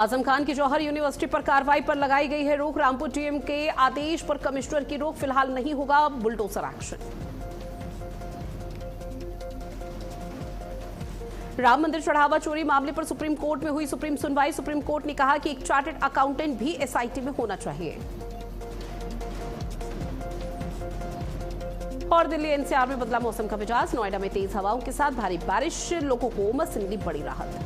आजम खान की जौहर यूनिवर्सिटी पर कार्रवाई पर लगाई गई है रोक। रामपुर टीएम के आदेश पर कमिश्नर की रोक। फिलहाल नहीं होगा बुलडोजर एक्शन। राम मंदिर चढ़ावा चोरी मामले पर सुप्रीम कोर्ट में हुई सुप्रीम सुनवाई। सुप्रीम कोर्ट ने कहा कि एक चार्टर्ड अकाउंटेंट भी एसआईटी में होना चाहिए। और दिल्ली एनसीआर में बदला मौसम का मिजाज। नोएडा में तेज हवाओं के साथ भारी बारिश, लोगों को उमस से मिली बड़ी राहत।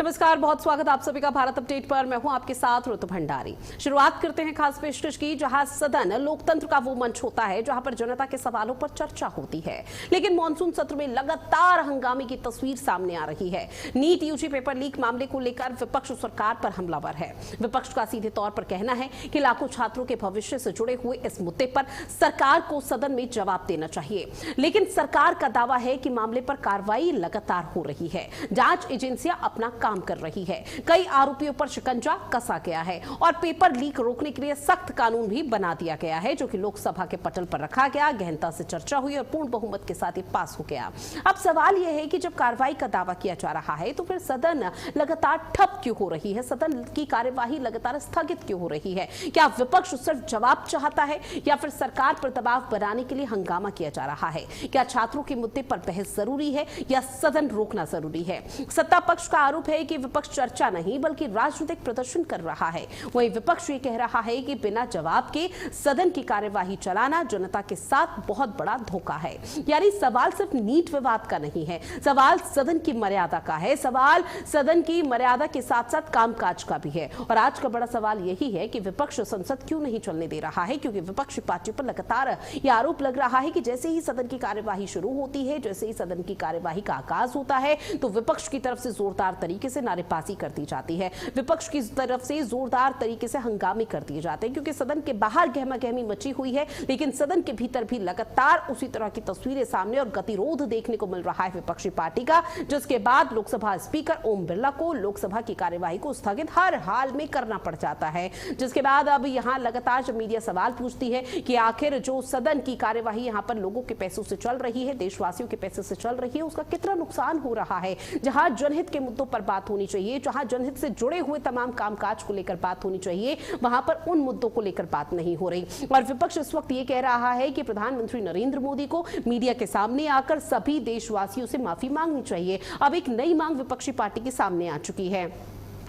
नमस्कार, बहुत स्वागत आप सभी का भारत अपडेट पर। मैं हूं आपके साथ ऋतु भंडारी। शुरुआत करते हैं खास पेशकश की, जहां सदन लोकतंत्र का वो मंच होता है जहां पर जनता के सवालों पर चर्चा होती है। लेकिन मानसून सत्र में लगातार हंगामे की तस्वीर सामने आ रही है। नीट यूजी पेपर लीक मामले को लेकर विपक्ष सरकार पर हमलावर है। विपक्ष का सीधे तौर पर कहना है कि लाखों छात्रों के भविष्य से जुड़े हुए इस मुद्दे पर सरकार को सदन में जवाब देना चाहिए। लेकिन सरकार का दावा है कि मामले पर कार्रवाई लगातार हो रही है। जांच एजेंसियां अपना काम कर रही है। कई आरोपियों पर शिकंजा कसा गया है और पेपर लीक रोकने के लिए सख्त कानून भी बना दिया गया है, जो कि लोकसभा के पटल पर रखा गया। गहनता से चर्चा हुई और पूर्ण बहुमत के साथ ये पास हो गया। अब सवाल यह है कि जब कार्रवाई का दावा किया जा रहा है तो फिर सदन लगातार ठप क्यों हो रही है? सदन की कार्यवाही लगातार स्थगित क्यों हो रही है? क्या विपक्ष सिर्फ जवाब चाहता है या फिर सरकार पर दबाव बनाने के लिए हंगामा किया जा रहा है? क्या छात्रों के मुद्दे पर बहस जरूरी है या सदन रोकना जरूरी है? सत्ता पक्ष का आरोप है कि विपक्ष चर्चा नहीं बल्कि राजनीतिक प्रदर्शन कर रहा है। वहीं विपक्ष ये कह रहा है कि बिना जवाब के सदन की कार्यवाही चलाना जनता के साथ बहुत बड़ा धोखा है। यानी सवाल सिर्फ नीट विवाद का नहीं है, सवाल सदन की मर्यादा का है। सवाल सदन की मर्यादा के साथ साथ कामकाज का भी है। और आज का बड़ा सवाल यही है कि विपक्ष संसद क्यों नहीं चलने दे रहा है, क्योंकि विपक्षी पार्टी पर लगातार यह आरोप लग रहा है कि जैसे ही सदन की कार्यवाही शुरू होती है, जैसे ही सदन की कार्यवाही का आगाज होता है, तो विपक्ष की तरफ से जोरदार तरीके से नारेबाजी कर दी जाती है। विपक्ष की तरफ से जोरदार तरीके से हंगामे कर दिए जाते हैं, क्योंकि सदन के बाहर गहमा-गहमी मची हुई है, लेकिन सदन के भीतर भी लगातार उसी तरह की तस्वीरें सामने और गतिरोध देखने को मिल रहा है विपक्षी पार्टी का, जिसके बाद लोकसभा स्पीकर ओम बिरला को लोकसभा की कार्यवाही को स्थगित हर हाल में करना पड़ जाता है। जिसके बाद अब यहां लगातार जब मीडिया सवाल पूछती है कि आखिर जो सदन की कार्यवाही यहां पर लोगों के पैसों से चल रही है, देशवासियों के पैसे से चल रही है, उसका कितना नुकसान हो रहा है? जहां जनहित के मुद्दों पर बात होनी चाहिए, जहां जनहित से जुड़े हुए तमाम कामकाज को लेकर बात होनी चाहिए, वहां पर उन मुद्दों को लेकर बात नहीं हो रही। और विपक्ष इस वक्त ये कह रहा है कि प्रधानमंत्री नरेंद्र मोदी को मीडिया के सामने आकर सभी देशवासियों से माफी मांगनी चाहिए। अब एक नई मांग विपक्षी पार्टी के सामने आ चुकी है।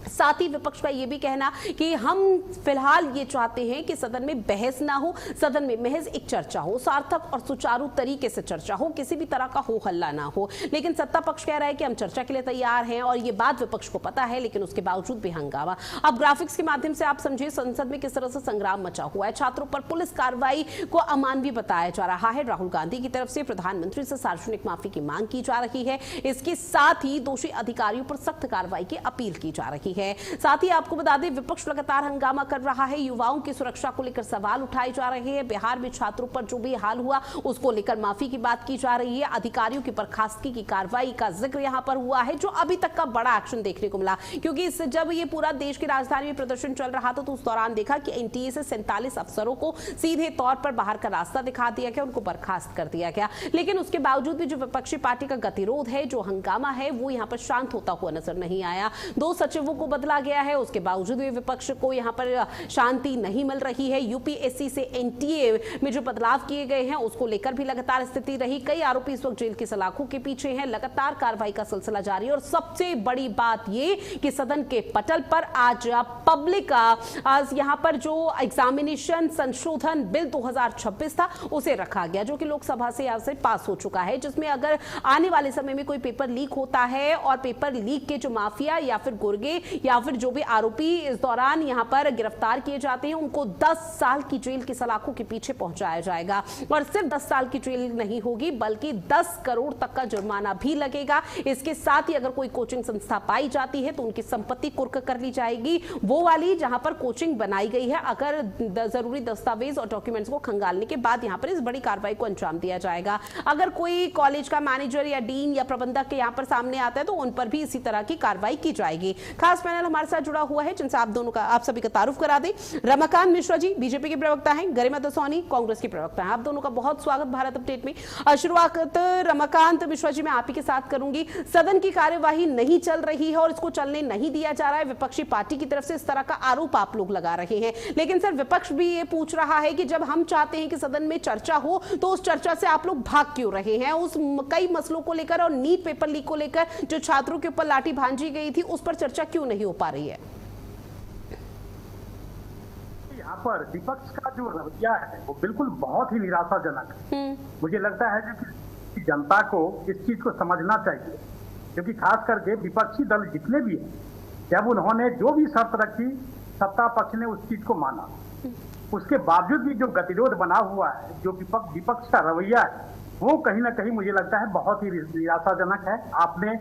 साथ ही विपक्ष का यह भी कहना कि हम फिलहाल ये चाहते हैं कि सदन में बहस ना हो, सदन में महज एक चर्चा हो, सार्थक और सुचारू तरीके से चर्चा हो, किसी भी तरह का हो हल्ला ना हो। लेकिन सत्ता पक्ष कह रहा है कि हम चर्चा के लिए तैयार हैं और ये बात विपक्ष को पता है, लेकिन उसके बावजूद भी हंगामा। अब ग्राफिक्स के माध्यम से आप समझिए संसद में किस तरह से संग्राम मचा हुआ है। छात्रों पर पुलिस कार्रवाई को अमानवीय बताया जा रहा है। राहुल गांधी की तरफ से प्रधानमंत्री से सार्वजनिक माफी की मांग की जा रही है। इसके साथ ही दोषी अधिकारियों पर सख्त कार्रवाई की अपील की जा रही है। साथ ही आपको बता दें, विपक्ष लगातार हंगामा कर रहा है। युवाओं की सुरक्षा को लेकर सवाल उठाए जा रहे हैं। बिहार में छात्रों पर जो भी हाल हुआ उसको लेकर माफी की बात की जा रही है। अधिकारियों की बर्खास्तगी की कार्रवाई का जिक्र यहां पर हुआ है, जो अभी तक का बड़ा एक्शन देखने को मिला, क्योंकि जब ये पूरा देश की राजधानी में प्रदर्शन चल रहा था तो उस दौरान देखा कि एनटीए से 47 अफसरों को सीधे तौर पर बाहर का रास्ता दिखा दिया गया, उनको बर्खास्त कर दिया गया। लेकिन उसके बावजूद भी जो विपक्षी पार्टी का गतिरोध है, जो हंगामा है, वो यहां पर शांत होता हुआ नजर नहीं आया। 2 सचिवों को बदला गया है, उसके बावजूद भी विपक्ष को यहां पर शांति नहीं मिल रही है। यूपीएससी से एनटीए में जो बदलाव किए गए हैं उसको लेकर भी लगातार स्थिति रही। कई आरोपी इस वक्त जेल की सलाखों के पीछे हैं। लगातार कार्रवाई का सिलसिला जारी है और सबसे बड़ी बात ये कि सदन के पटल पर आज पब्लिक आज यहां पर जो एग्जामिनेशन संशोधन बिल 2026 था उसे रखा गया, जो कि लोकसभा से आज से पास हो चुका है, जिसमें अगर आने वाले समय में कोई पेपर लीक होता है और पेपर लीक के जो माफिया या फिर गुर्गे या फिर जो भी आरोपी इस दौरान यहां पर गिरफ्तार किए जाते हैं, उनको 10 साल की जेल की सलाखों के पीछे पहुंचाया जाएगा। और सिर्फ 10 साल की जेल नहीं होगी बल्कि 10 करोड़ तक का जुर्माना भी लगेगा। इसके साथ ही अगर कोई कोचिंग संस्था पाई जाती है तो उनकी संपत्ति कुर्क कर ली जाएगी, वो वाली जहां पर कोचिंग बनाई गई है। अगर जरूरी दस्तावेज और डॉक्यूमेंट्स को खंगालने के बाद यहां पर इस बड़ी कार्रवाई को अंजाम दिया जाएगा। अगर कोई कॉलेज का मैनेजर या डीन या प्रबंधक के यहां पर सामने आता है तो उन पर भी इसी तरह की कार्रवाई की जाएगी। खास पैनल हमारे साथ जुड़ा हुआ है जिनसे आप सभी का तारुफ करा दें। रमाकांत मिश्रा जी बीजेपी के प्रवक्ता हैं, गरिमा दसौनी कांग्रेस की प्रवक्ता हैं। आप दोनों का बहुत स्वागत भारत अपडेट में। शुरुआत रमाकांत मिश्रा जी मैं आप ही के साथ करूंगी। सदन की कार्यवाही नहीं चल रही है और इसको चलने नहीं दिया जा रहा है, विपक्षी पार्टी की तरफ से इस तरह का आरोप आप लोग लगा रहे हैं, लेकिन सर विपक्ष भी ये पूछ रहा है कि जब हम चाहते हैं कि सदन में चर्चा हो तो उस चर्चा से आप लोग भाग क्यों रहे हैं? उस कई मसलों को लेकर और नीट पेपर लीक को लेकर जो छात्रों के ऊपर लाठी भांजी गई थी उस पर चर्चा क्यों नहीं हो पा रही है? यहाँ पर विपक्ष का जो रवैया है वो बिल्कुल बहुत ही निराशाजनक है। मुझे लगता है कि जनता को इस चीज को समझना चाहिए, क्योंकि खास करके विपक्षी दल जितने भी हैं, जब उन्होंने जो भी शर्त रखी सत्ता पक्ष ने उस चीज को माना, उसके बावजूद भी जो गतिरोध बना हुआ है, जो विपक्ष का रवैया है, वो कहीं ना कहीं मुझे लगता है बहुत ही निराशाजनक है। आपने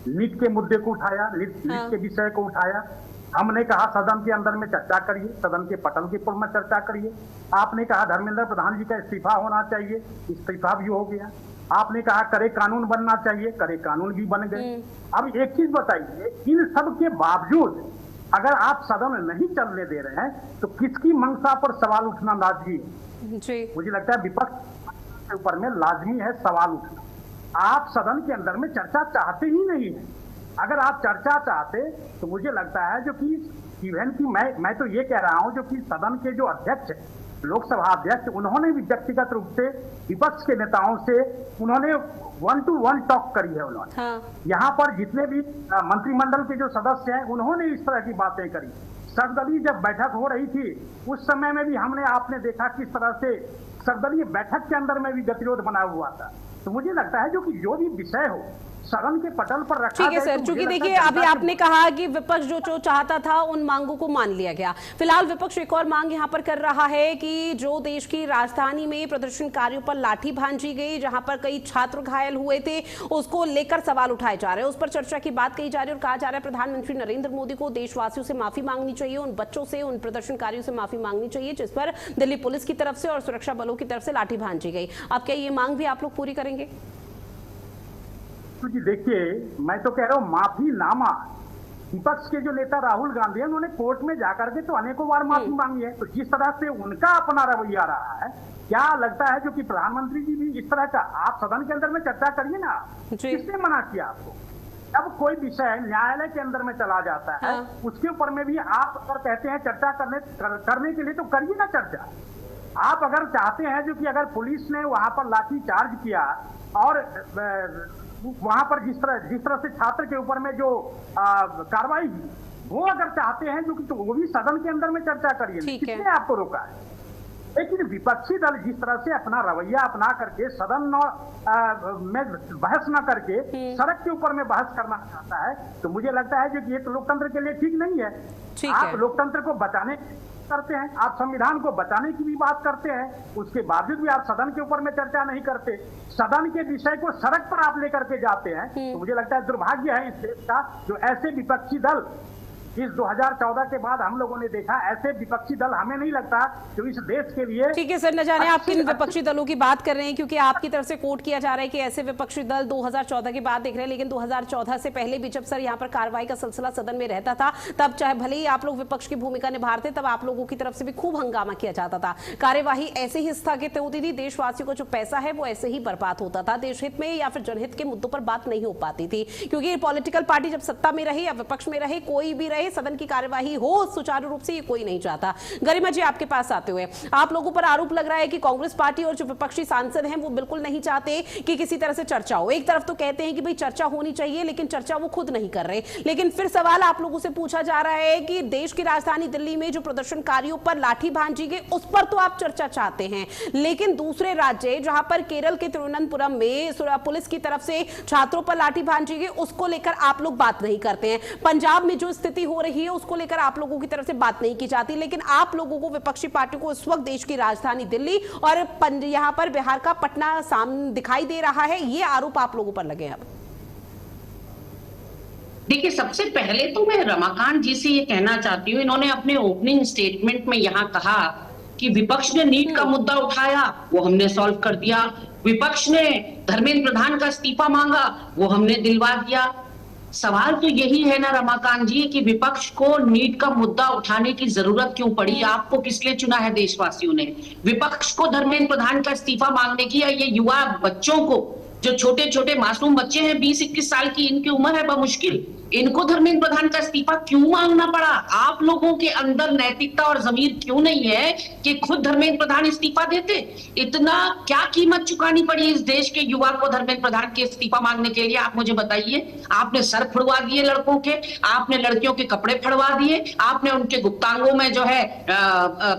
नीट के मुद्दे को उठाया, नीट के विषय को उठाया, हमने कहा सदन के अंदर में चर्चा करिए, सदन के पटल के ऊपर में चर्चा करिए। आपने कहा धर्मेंद्र प्रधान जी का इस्तीफा होना चाहिए, इस्तीफा भी हो गया। आपने कहा करे कानून बनना चाहिए, करे कानून भी बन गए। अब एक चीज बताइए, इन सब के बावजूद अगर आप सदन नहीं चलने दे रहे हैं तो किसकी मंशा पर सवाल उठना लाजमी है? मुझे लगता है विपक्ष के ऊपर में लाजमी है सवाल उठना। आप सदन के अंदर में चर्चा चाहते ही नहीं है। अगर आप चर्चा चाहते तो मुझे लगता है जो कि इवन की मैं तो ये कह रहा हूं, जो कि सदन के जो अध्यक्ष है, लोकसभा अध्यक्ष, उन्होंने भी व्यक्तिगत रूप से विपक्ष के नेताओं से उन्होंने 1-to-1 टॉक करी है उन्होंने। यहाँ पर जितने भी मंत्रिमंडल के जो सदस्य हैं उन्होंने इस तरह की बातें करी। सर्वदलीय जब बैठक हो रही थी उस समय में भी आपने देखा किस तरह से सर्वदलीय बैठक के अंदर में भी गतिरोध बना हुआ था। तो मुझे लगता है जो कि जो भी विषय हो सदन के पटल पर रखा। ठीक है सर, चूंकि देखिए अभी आपने कहा कि विपक्ष जो चाहता था उन मांगों को मान लिया गया। फिलहाल विपक्ष एक और मांग यहां पर कर रहा है कि जो देश की राजधानी में प्रदर्शनकारियों पर लाठी भांजी गई, जहां पर कई छात्र घायल हुए थे, उसको लेकर सवाल उठाए जा रहे हैं, उस पर चर्चा की बात कही जा रही है और कहा जा रहा है प्रधानमंत्री नरेंद्र मोदी को देशवासियों से माफी मांगनी चाहिए, उन बच्चों से, उन प्रदर्शनकारियों से माफी मांगनी चाहिए जिस पर दिल्ली पुलिस की तरफ से और सुरक्षा बलों की तरफ से लाठी भांजी गई। अब क्या ये मांग भी आप लोग पूरी करेंगे? जी देखिए, मैं तो कह रहा हूँ माफीनामा विपक्ष के जो नेता राहुल गांधी हैं उन्होंने कोर्ट में जाकर के तो अनेकों बार माफी मांगी है। तो जिस तरह से उनका अपना रवैया रहा है, क्या लगता है जो कि प्रधानमंत्री जी भी इस तरह का, आप सदन के अंदर में चर्चा करिए ना, किसने मना किया आपको? जब कोई विषय न्यायालय के अंदर में चला जाता है उसके ऊपर में भी आप अगर कहते हैं चर्चा करने के लिए तो करिए ना चर्चा। आप अगर चाहते हैं जो कि अगर पुलिस ने वहां पर लाठी चार्ज किया और वहां पर जिस तरह से छात्र के ऊपर में जो कार्रवाई की, वो अगर चाहते हैं जो कि तो वो भी सदन के अंदर में चर्चा करिए, किसने आपको रोका है? लेकिन विपक्षी दल जिस तरह से अपना रवैया अपना करके सदन में बहस न करके सड़क के ऊपर में बहस करना चाहता है, तो मुझे लगता है कि ये तो लोकतंत्र के लिए ठीक नहीं है। आप लोकतंत्र को बचाने करते हैं, आप संविधान को बचाने की भी बात करते हैं, उसके बावजूद भी आप सदन के ऊपर में चर्चा नहीं करते, सदन के विषय को सड़क पर आप लेकर के जाते हैं। तो मुझे लगता है दुर्भाग्य है इस देश का, जो ऐसे विपक्षी दल इस 2014 के बाद हम लोगों ने देखा, ऐसे विपक्षी दल हमें नहीं लगता जो इस देश के लिए। ठीक है सर, न जाने आप किन विपक्षी दलों की बात कर रहे हैं, क्योंकि आपकी तरफ से कोट किया जा रहा है कि ऐसे विपक्षी दल 2014 की बात देख रहे हैं, लेकिन 2014 से पहले भी जब सर यहाँ पर कार्रवाई का सिलसिला सदन में रहता था, तब चाहे भले ही आप लोग विपक्ष की भूमिका निभाते, तब आप लोगों की तरफ से भी खूब हंगामा किया जाता था, कार्यवाही ऐसे ही स्थगित होती थी, देशवासियों का जो पैसा है वो ऐसे ही बर्बाद होता था, देशहित में या फिर जनहित के मुद्दों पर बात नहीं हो पाती थी, क्योंकि पॉलिटिकल पार्टी जब सत्ता में रहे या विपक्ष में रहे, कोई भी रहे, सदन की कार्यवाही हो सुचारू रूप से ये कोई नहीं चाहता। गरिमा जी आपके पास आते हुए, आप लोगों पर आरोप लग रहा है कि कांग्रेस पार्टी और जो विपक्षी सांसद हैं वो बिल्कुल नहीं चाहते कि किसी तरह से चर्चा हो। एक तरफ तो कहते हैं कि भाई चर्चा होनी चाहिए, लेकिन चर्चा वो खुद नहीं कर रहे। लेकिन फिर सवाल आप लोगों से पूछा जा रहा है कि देश की राजधानी दिल्ली में जो प्रदर्शनकारियों पर लाठी भांजी गई उस पर तो आप चर्चा चाहते हैं, लेकिन दूसरे राज्य जहां पर केरल के तिरुवनंतपुरम में पुलिस की तरफ से छात्रों पर लाठी भांजी गई उसको लेकर आप लोग बात नहीं करते हैं। पंजाब में जो स्थिति हो रही है उसको लेकर आप लोगों की तरफ से बात नहीं की जाती, लेकिन आप लोगों को, विपक्षी पार्टियों को इस वक्त देश की राजधानी दिल्ली और यहां पर बिहार का पटना सामने दिखाई दे रहा है, ये आरोप आप लोगों पर लगे। अब देखिए, सबसे पहले तो मैं रमाकांत जी से ये कहना चाहती हूँ, इन्होंने अपने ओपनिंग स्टेटमेंट में यहाँ कहा कि विपक्ष ने नीट का मुद्दा उठाया, वो हमने सॉल्व कर दिया, विपक्ष ने धर्मेंद्र प्रधान का इस्तीफा मांगा, वो हमने दिलवा दिया। सवाल तो यही है ना रमाकांत जी कि विपक्ष को नीट का मुद्दा उठाने की जरूरत क्यों पड़ी? आपको किस लिए चुना है देशवासियों ने? विपक्ष को धर्मेंद्र प्रधान का इस्तीफा मांगने की, या ये युवा बच्चों को, जो छोटे छोटे मासूम बच्चे हैं 20-21 साल की इनकी उम्र है बमुश्किल, इनको धर्मेंद्र प्रधान का इस्तीफा क्यों मांगना पड़ा? आप लोगों के अंदर नैतिकता और जमीर क्यों नहीं है कि खुद धर्मेंद्र प्रधान इस्तीफा देते? इतना क्या कीमत चुकानी पड़ी इस देश के युवा को धर्मेंद्र प्रधान के इस्तीफा मांगने के लिए? आप मुझे बताइए। आपने सर फुड़वा दिए लड़कों के, आपने लड़कियों के कपड़े फड़वा दिए, आपने उनके गुप्तांगों में जो है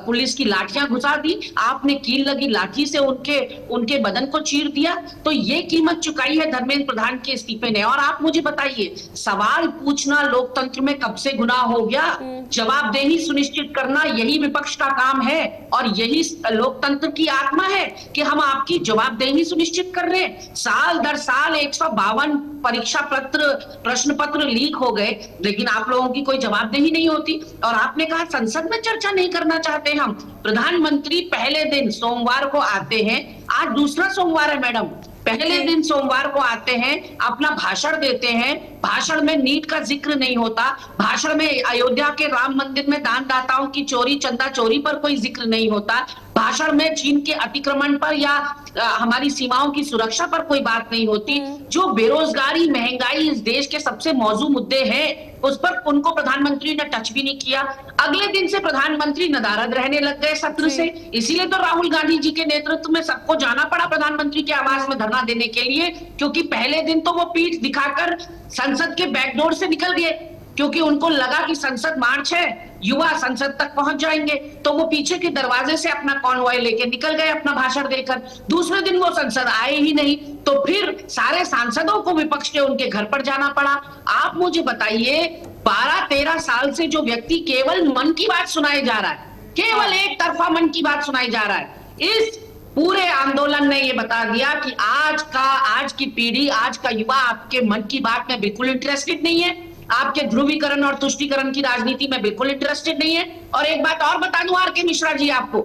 पुलिस की लाठियां घुसा दी, आपने कील लगी लाठी से उनके बदन को चीर दिया। तो ये कीमत चुकाई है धर्मेंद्र प्रधान के इस्तीफे ने। और आप मुझे बताइए, सवाल पूछना लोकतंत्र में कब से गुनाह हो गया? जवाबदेही सुनिश्चित करना यही विपक्ष का काम है और यही लोकतंत्र की आत्मा है कि हम आपकी जवाबदेही सुनिश्चित कर रहे हैं। साल दर साल 152 परीक्षा प्रश्न पत्र लीक हो गए, लेकिन आप लोगों की कोई जवाबदेही नहीं होती। और आपने कहा संसद में चर्चा नहीं करना चाहते हम। प्रधानमंत्री पहले दिन सोमवार को आते हैं, आज दूसरा सोमवार है मैडम, पहले दिन सोमवार को आते हैं, अपना भाषण देते हैं, भाषण में नीट का जिक्र नहीं होता, भाषण में अयोध्या के राम मंदिर में दानदाताओं की चोरी चंदा चोरी पर कोई जिक्र नहीं होता, भाषण में चीन के अतिक्रमण पर या हमारी सीमाओं की सुरक्षा पर कोई बात नहीं होती। जो बेरोजगारी, महंगाई इस देश के सबसे मौजू मुद्दे हैं, उस पर उनको प्रधानमंत्री ने टच भी नहीं किया। अगले दिन से प्रधानमंत्री नदारद रहने लग गए सत्र से। इसीलिए तो राहुल गांधी जी के नेतृत्व में सबको जाना पड़ा प्रधानमंत्री के आवास में धरना देने के लिए, क्योंकि पहले दिन तो वो पीठ दिखाकर संसद के बैकडोर से निकल गए, क्योंकि उनको लगा कि संसद मार्च है, युवा संसद तक पहुंच जाएंगे, तो वो पीछे के दरवाजे से अपना कॉन्वॉय लेके निकल गए अपना भाषण देकर। दूसरे दिन वो संसद आए ही नहीं, तो फिर सारे सांसदों को विपक्ष के उनके घर पर जाना पड़ा। आप मुझे बताइए, 12-13 साल से जो व्यक्ति केवल मन की बात सुनाई जा रहा है, केवल एक तरफा मन की बात सुनाई जा रहा है, इस पूरे आंदोलन ने ये बता दिया कि आज की पीढ़ी, आज का युवा आपके मन की बात में बिल्कुल इंटरेस्टेड नहीं है, आपके ध्रुवीकरण और तुष्टीकरण की राजनीति में बिल्कुल इंटरेस्टेड नहीं है। और एक बात और बता दूं आर.के. मिश्रा जी आपको,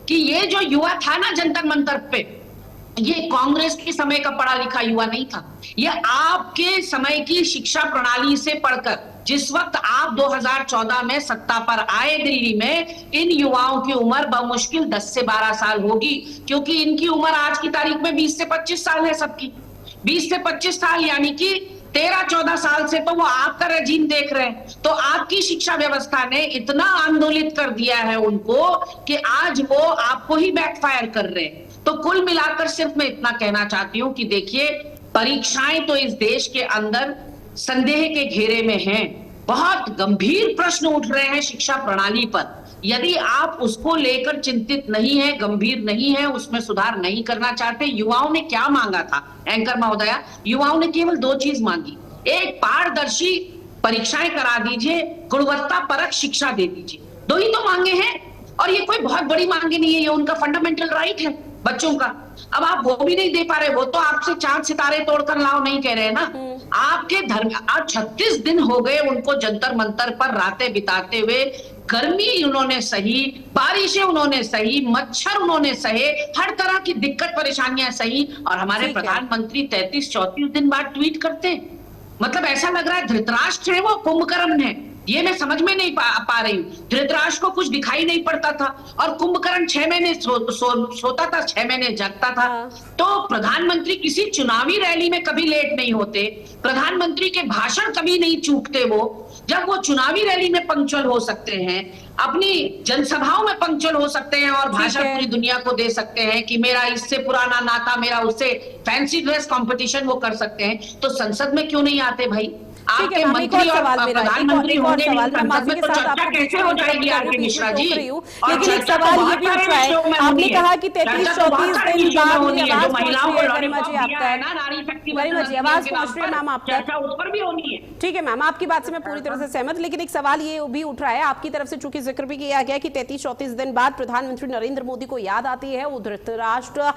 कि ये जो युवा था ना जंतर मंतर पे, ये कांग्रेस के समय का पढ़ा लिखा युवा नहीं था, ये आपके समय की शिक्षा प्रणाली से पढ़कर, जिस वक्त आप 2014 में सत्ता पर आए दिल्ली में, इन युवाओं की उम्र बमुश्किल 10 से 12 साल होगी, क्योंकि इनकी उम्र आज की तारीख में 20 से 25 साल है सबकी। 20 से 25 साल यानी कि 13-14 साल से तो वो आपका रेजीम देख रहे हैं। तो आपकी शिक्षा व्यवस्था ने इतना आंदोलित कर दिया है उनको कि आज वो आपको ही बैकफायर कर रहे हैं। तो कुल मिलाकर सिर्फ मैं इतना कहना चाहती हूँ कि देखिए, परीक्षाएं तो इस देश के अंदर संदेह के घेरे में हैं। बहुत गंभीर प्रश्न उठ रहे हैं शिक्षा प्रणाली पर। यदि आप उसको लेकर चिंतित नहीं है, गंभीर नहीं है, उसमें सुधार नहीं करना चाहते, युवाओं ने क्या मांगा था एंकर महोदया? युवाओं ने केवल 2 चीज मांगी। एक, पारदर्शी परीक्षाएं करा दीजिए, गुणवत्ता परक शिक्षा दे दीजिए। 2 ही तो मांगे हैं, और ये कोई बहुत बड़ी मांगे नहीं है, ये उनका फंडामेंटल राइट है बच्चों का। अब आप वो भी नहीं दे पा रहे, वो तो आपसे चांद सितारे तोड़कर लाओ नहीं कह रहे ना। आपके धर्म, आज 36 दिन हो गए उनको जंतर मंतर पर रातें बिताते हुए। गर्मी उन्होंने सही, बारिशें उन्होंने सही, मच्छर उन्होंने सहे, हर तरह की दिक्कत परेशानियां सही, और हमारे प्रधानमंत्री 33-34 दिन बाद ट्वीट करते। मतलब ऐसा लग रहा है धृतराष्ट्र है वो कुंभकर्ण है। ये मैं समझ में नहीं पा रही हूँ। धृतराष्ट्र को कुछ दिखाई नहीं पड़ता था, और कुंभकर्ण 6 महीने सोता था, 6 महीने जगता था। तो प्रधानमंत्री किसी चुनावी रैली में कभी लेट नहीं होते, प्रधानमंत्री के भाषण कभी नहीं चूकते। वो जब वो चुनावी रैली में पंक्चुअल हो सकते हैं, अपनी जनसभाओं में पंक्चुअल हो सकते हैं, और भाषण पूरी दुनिया को दे सकते हैं कि मेरा इससे पुराना नाता, मेरा उससे फैंसी ड्रेस कंपटीशन वो कर सकते हैं, तो संसद में क्यों नहीं आते भाई? आपके मंत्री और प्रधानमंत्री होंगे, संसद में तो चर्चा कैसे हो जाएगी आर.के. मिश्रा जी? लेकिन एक सवाल ये भी उठ रहा है, आपने कहा कि 33-34 दिन बाद महिलाओं को गरिमा जी आपका है ना, नारी शक्ति, गरिमा जी आवाज पहुंच रही है मैम आप तक, उस पर भी होनी है। ठीक है मैम, आपकी बात से मैं पूरी तरह से सहमत, लेकिन एक सवाल ये भी उठ रहा है आपकी तरफ से, चूंकि जिक्र भी किया गया कि 33-34 दिन बाद प्रधानमंत्री नरेंद्र मोदी को याद आती है वो धृतराष्ट्र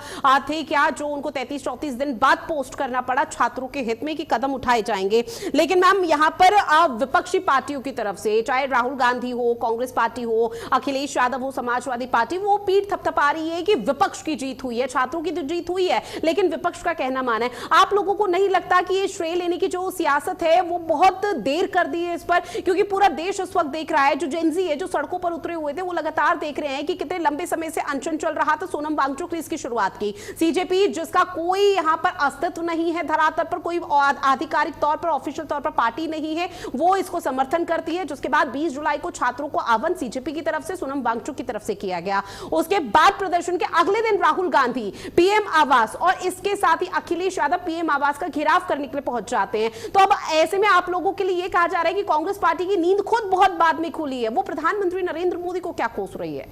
थे क्या, जो उनको 33-34 दिन बाद पोस्ट करना पड़ा छात्रों के हित में कि कदम उठाए जाएंगे। लेकिन मैम यहाँ पर विपक्षी पार्टियों की तरफ से, चाहे राहुल गांधी हो, कांग्रेस पार्टी हो, अखिलेश यादव हो, समाजवादी पार्टी, वो पीठ थपथपा रही है कि विपक्ष की जीत हुई है, छात्रों की तो जीत हुई है, लेकिन विपक्ष का कहना माना है। आप लोगों को नहीं लगता कि ये श्रेय लेने की जो सियासत है वो बहुत देर कर दी है इस पर? क्योंकि पूरा देश इस वक्त देख रहा है, जो जेनजी है, जो सड़कों पर उतरे हुए थे, वो लगातार देख रहे हैं कि कितने लंबे समय से अनशन चल रहा था। सोनम वांगचुक ने इसकी शुरुआत की। सीजेपी, जिसका कोई यहाँ पर अस्तित्व नहीं है धरातल पर, कोई आधिकारिक तौर पर, ऑफिशियल तौर पर पार्टी नहीं है, वो इसको समर्थन करती है। जिसके बाद 20 जुलाई को छात्रों को आह्वान सीजेपी की तरफ से, सोनम वांगचुक की तरफ से किया गया। उसके बाद प्रदर्शन के अगले दिन राहुल गांधी पीएम आवास और इसके साथ ही अखिलेश यादव पीएम आवास का घेराव करने के लिए पहुंच जाते हैं। तो अब ऐसे में आप लोगों के लिए यह कहा जा रहा है कि कांग्रेस पार्टी की नींद खुद बहुत बाद में खुली है, वो प्रधानमंत्री नरेंद्र मोदी को क्या कोस रही है?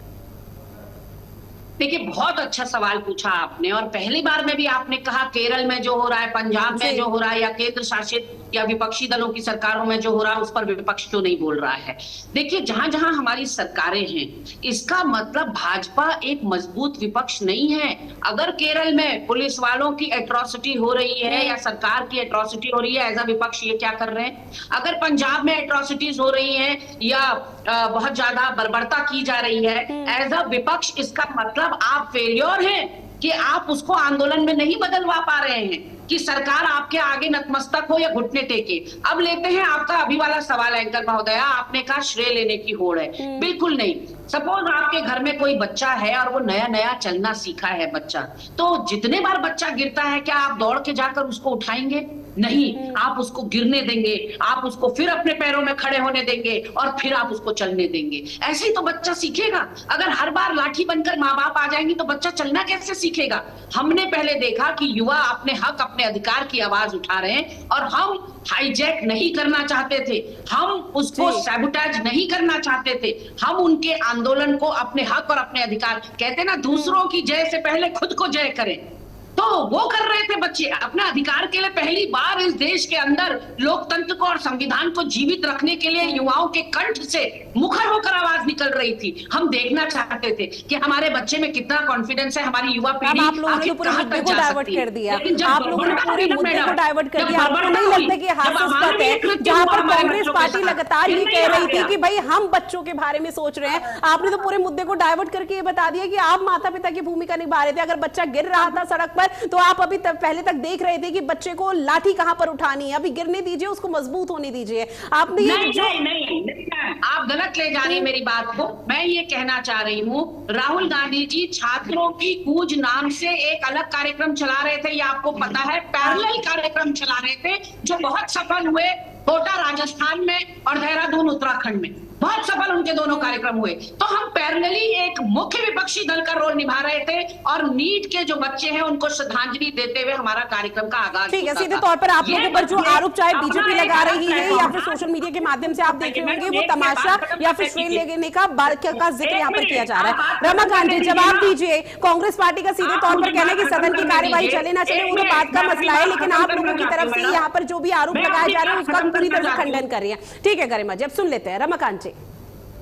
देखिए, बहुत अच्छा सवाल पूछा आपने, और पहली बार में भी आपने कहा केरल में जो हो रहा है, पंजाब में जो हो रहा है, या केंद्र शासित या विपक्षी दलों की सरकारों में जो हो रहा है उस पर विपक्ष क्यों नहीं बोल रहा है। देखिए, जहां जहां हमारी सरकारें हैं, इसका मतलब भाजपा एक मजबूत विपक्ष नहीं है। अगर केरल में पुलिस वालों की एट्रोसिटी हो रही है या सरकार की एट्रोसिटी हो रही है, एज अ विपक्ष ये क्या कर रहे हैं? अगर पंजाब में एट्रोसिटीज हो रही है या बहुत ज्यादा बर्बरता की जा रही है, एज अ विपक्ष इसका मतलब आप फेलियर हैं कि आप उसको आंदोलन में नहीं बदलवा पा रहे हैं कि सरकार आपके आगे नतमस्तक हो या घुटने टेके। अब लेते हैं आपका अभी वाला सवाल एंकर महोदया, आपने कहा श्रेय लेने की होड़ है। बिल्कुल नहीं। सपोज आपके घर में कोई बच्चा है और वो नया नया चलना सीखा है बच्चा, तो जितने बार बच्चा गिरता है क्या आप दौड़ के जाकर उसको उठाएंगे? नहीं, आप उसको गिरने देंगे, आप उसको फिर अपने पैरों में खड़े होने देंगे और फिर आप उसको चलने देंगे। ऐसे ही तो बच्चा सीखेगा। अगर हर बार लाठी बनकर माँ बाप आ जाएंगे तो बच्चा चलना कैसे सीखेगा? हमने पहले देखा कि युवा अपने हक, अपने अधिकार की आवाज उठा रहे हैं, और हम हाईजैक नहीं करना चाहते थे, हम उसको सैबोटेज नहीं करना चाहते थे, हम उनके आंदोलन को, अपने हक और अपने अधिकार, कहते ना दूसरों की जय से पहले खुद को जय करें, तो वो कर रहे थे बच्चे अपने अधिकार के लिए। पहली बार इस देश के अंदर लोकतंत्र को और संविधान को जीवित रखने के लिए युवाओं के कंठ से मुखर होकर आवाज निकल रही थी। हम देखना चाहते थे कि हमारे बच्चे में कितना कॉन्फिडेंस है, हमारी युवा पीढ़ी आप लोगों ने पूरे मुद्दे को डाइवर्ट कर दिया। आप लोगों ने पूरे मुद्दे को डाइवर्ट कर दिया। आपको नहीं लगता कि हास्यास्पद है जहां पर कांग्रेस पार्टी लगातार ये कह रही थी कि भाई हम बच्चों के बारे में सोच रहे हैं, आपने तो पूरे मुद्दे को डाइवर्ट करके ये बता दिया कि आप माता पिता की भूमिका निभा रहे थे। अगर बच्चा गिर रहा था सड़क पर तो आप अभी पहले तक देख रहे थे कि बच्चे को लाठी कहां पर उठानी है, अभी गिरने दीजिए, उसको मजबूत होने दीजिए। आपने ये नहीं, आप गलत ले जा रही हैं मेरी बात को। मैं ये कहना चाह रही हूँ, राहुल गांधी जी छात्रों की कूच नाम से एक अलग कार्यक्रम चला रहे थे, ये आपको पता है, पैरेलल कार्यक्रम चला रहे थे जो बहुत सफल हुए, कोटा राजस्थान में और देहरादून उत्तराखंड में बहुत सफल उनके दोनों कार्यक्रम हुए। तो हम पैरेलली एक मुख्य विपक्षी दल का रोल निभा रहे थे और नीट के जो बच्चे हैं उनको श्रद्धांजलि देते हुए हमारा कार्यक्रम का आगाज। ठीक है, सीधे तौर पर आप लोगों पर जो आरोप चाहे बीजेपी लगा रही है या फिर सोशल मीडिया के माध्यम से आप देख रहे होंगे, वो तमाशा या फिर श्रेय लेने का जिक्र यहाँ पर किया जा रहा है। रमाकांत जी, जवाब दीजिए। कांग्रेस पार्टी का सीधे तौर पर कहना है कि सदन की कार्यवाही चले ना चले वो तो बात का मसला है, लेकिन आप लोगों की तरफ से यहाँ पर जो भी आरोप लगाए जा रहे हैं उसका पूरी तरह से खंडन कर रही है। ठीक है गरिमा जी, अब सुन लेते हैं रमाकांत जी।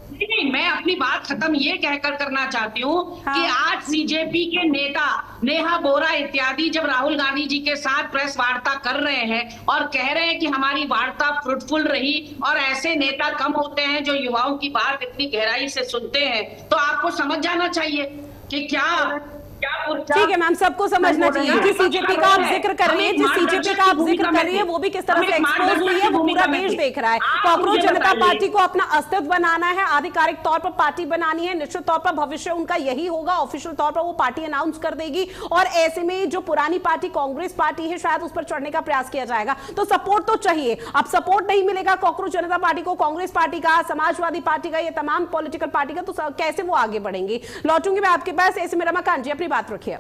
नहीं, मैं अपनी बात खत्म ये कहकर करना चाहती हूँ कि आज सीजेपी के नेता नेहा बोरा इत्यादि जब राहुल गांधी जी के साथ प्रेस वार्ता कर रहे हैं और कह रहे हैं कि हमारी वार्ता फ्रूटफुल रही, और ऐसे नेता कम होते हैं जो युवाओं की बात इतनी गहराई से सुनते हैं, तो आपको समझ जाना चाहिए कि क्या ठीक है मैम, सबको समझना चाहिए कि सीजेपी का आप जिक्र कर रही है, जिस सीजेपी का आप जिक्र कर रही है वो भी किस तरह से एक्सपोज हुई है वो पूरा देश देख रहा है। कॉकरोच जनता पार्टी को अपना अस्तित्व बनाना है, आधिकारिक तौर पर पार्टी बनानी है, निश्चित तौर पर भविष्य उनका यही होगा, ऑफिशियल तौर पर वो पार्टी अनाउंस कर देगी, और ऐसे में जो पुरानी पार्टी कांग्रेस पार्टी है शायद उस पर चढ़ने का प्रयास किया जाएगा। तो सपोर्ट तो चाहिए। अब सपोर्ट नहीं मिलेगा कॉकरोच जनता पार्टी को, कांग्रेस पार्टी का, समाजवादी पार्टी का, ये तमाम पॉलिटिकल पार्टी का, तो कैसे वो आगे बढ़ेंगी? लौटूंगी मैं आपके पास। ऐसे में रमाकांत जी अपनी बात रखिए।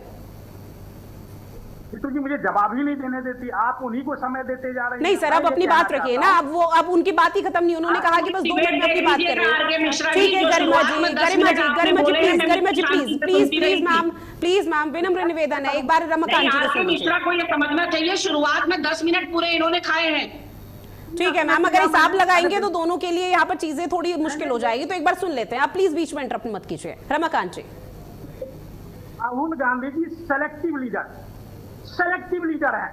तो जी मुझे जवाब ही नहीं देने देती, आप उन्हीं को समय देते जा रहे हैं। नहीं सर, अब अपनी बात रखिए ना, अब उनकी बात ही खत्म नहीं, उन्होंने कहा कि बस 2 मिनट में अपनी बात कर रहे हैं। ठीक है गरिमा जी प्लीज मैम, विनम्र निवेदन है, एक बार रमाकांत जी को मिश्रा को ये समझना चाहिए, शुरुआत में 10 मिनट पूरे इन्होंने खाए हैं। ठीक है मैम, अगर हिसाब लगाएंगे तो दोनों के लिए यहाँ पर चीजें थोड़ी मुश्किल हो जाएगी, तो एक बार सुन लेते हैं। आप प्लीज बीच में इंटरप्ट मत कीजिए। रमाकांत जी, राहुल गांधी जी सेलेक्टिव लीडर है।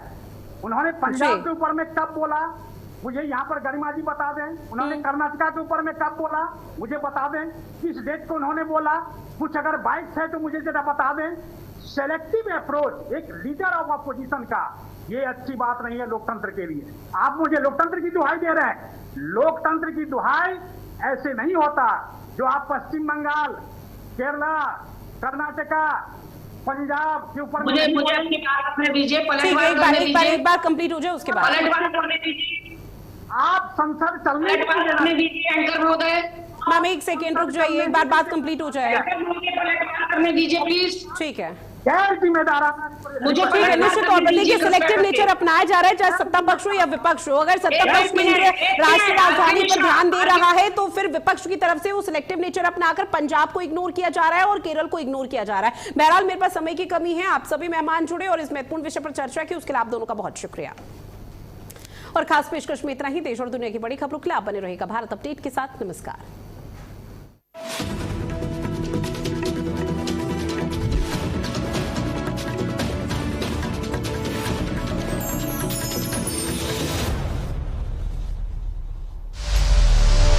उन्होंने पंजाब के ऊपर में कब बोला, मुझे यहाँ पर गरिमा जी बता दें, उन्होंने कर्नाटका के ऊपर में कब बोला, मुझे बता दें किस डेट को उन्होंने बोला। कुछ अगर बाइक्स है तो मुझे जरा बता दें। सेलेक्टिव अप्रोच एक लीडर ऑफ अपोजिशन का, ये अच्छी बात नहीं है लोकतंत्र के लिए। आप मुझे लोकतंत्र की दुहाई दे रहे हैं, लोकतंत्र की दुहाई ऐसे नहीं होता जो आप पश्चिम बंगाल, केरला, कर्नाटका, पंजाब के ऊपर मुझे अपनी बात करने दीजिए, एक बार कंप्लीट हो जाए उसके बाद पलटवार करने दीजिए। आप संसद चलने दीजिए एंकर महोदय। मैम एक सेकेंड रुक जाइए, एक बार बात कंप्लीट हो जाए। पलटवार करने दीजिए प्लीज। ठीक है, गैर जिम्मेदार मुझे निश्चित तौर पर देखिए सिलेक्टिव नेचर अपनाया जा रहा है, चाहे सत्ता पक्ष हो या विपक्ष हो। अगर सत्ता पक्ष केंद्रीय राष्ट्रीय राजधानी पर ध्यान दे रहा है तो फिर विपक्ष की तरफ से वो सिलेक्टिव नेचर अपनाकर पंजाब को इग्नोर किया जा रहा है और केरल को इग्नोर किया जा रहा है। बहरहाल मेरे पास समय की कमी है, आप सभी मेहमान जुड़े और इस महत्वपूर्ण विषय पर चर्चा की, उसके लिए आप दोनों का बहुत शुक्रिया। और खास पेशकश में इतना ही। देश और दुनिया की बड़ी खबरों के लिए आप बने रहेगा भारत अपडेट के साथ। नमस्कार।